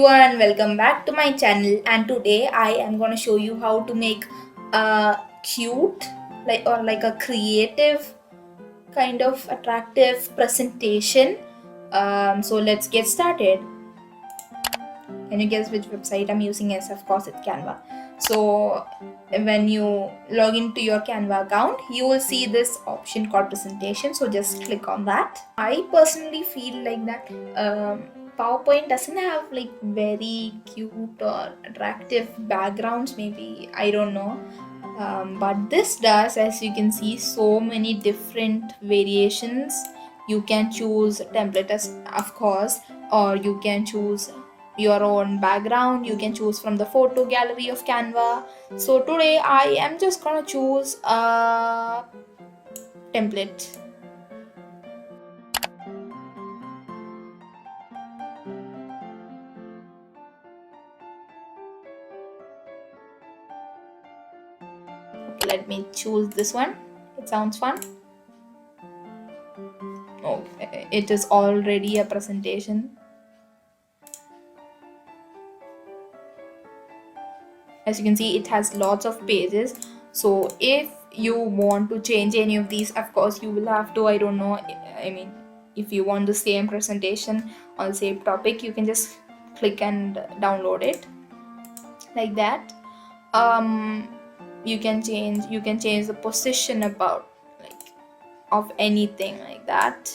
everyone and welcome back to my channel, and today I am going to show you how to make a cute like a creative kind of attractive presentation. So let's get started. Can you guess which website I'm using? Yes, of course it's Canva. So when you log into your Canva account, you will see this option called presentation, so just click on that. I personally feel like that PowerPoint doesn't have like very cute or attractive backgrounds, maybe, I don't know. But this does. As you can see, so many different variations. You can choose template as, of course, or you can choose your own background. You can choose from the photo gallery of Canva. So today I am just gonna choose a template. Okay, let me choose this one. It sounds fun. Okay, it is already a presentation. As you can see, it has lots of pages. So if you want to change any of these, of course you will have to, I don't know, I mean, if you want the same presentation on the same topic, you can just click and download it like that. You can change the position about like of anything like that,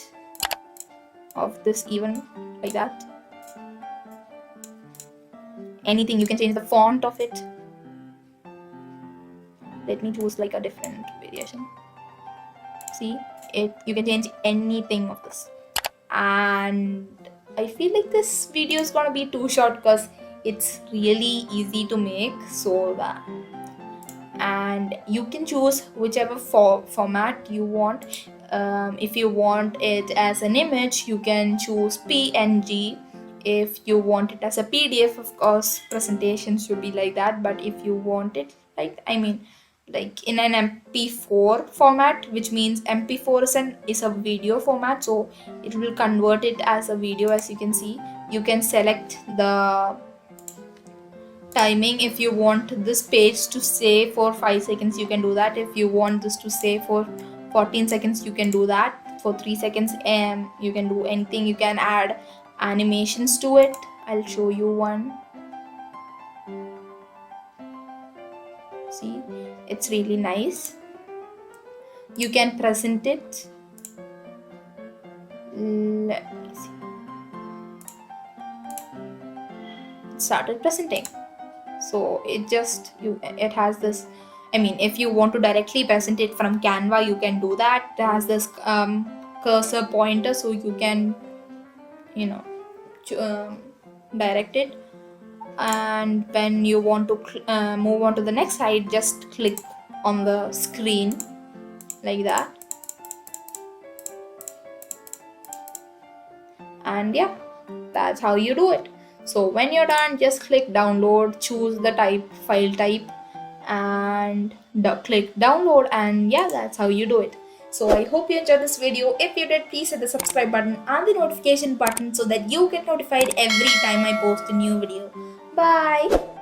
of this, even like that, anything. You can change the font of it. Let me choose like a different variation. See it, you can change anything of this. And I feel like this video is gonna be too short because it's really easy to make. So that, and you can choose whichever format you want. If you want it as an image, you can choose PNG. If you want it as a PDF, of course presentation should be like that. But if you want it like, I mean, like in an MP4 format, which means MP4 is a video format, so it will convert it as a video. As you can see, you can select the timing. If you want this page to stay for 5 seconds, you can do that. If you want this to stay for 14 seconds, you can do that. For 3 seconds, and you can do anything. You can add animations to it. I'll show you one. See, it's really nice. You can present it. Let me see. It started presenting. So it has this, I mean, if you want to directly present it from Canva, you can do that. It has this cursor pointer, so you can, you know, direct it. And when you want to move on to the next slide, just click on the screen like that. And yeah, that's how you do it. So when you're done, just click download, choose the file type, and click download. And yeah, that's how you do it. So I hope you enjoyed this video. If you did, please hit the subscribe button and the notification button so that you get notified every time I post a new video. Bye.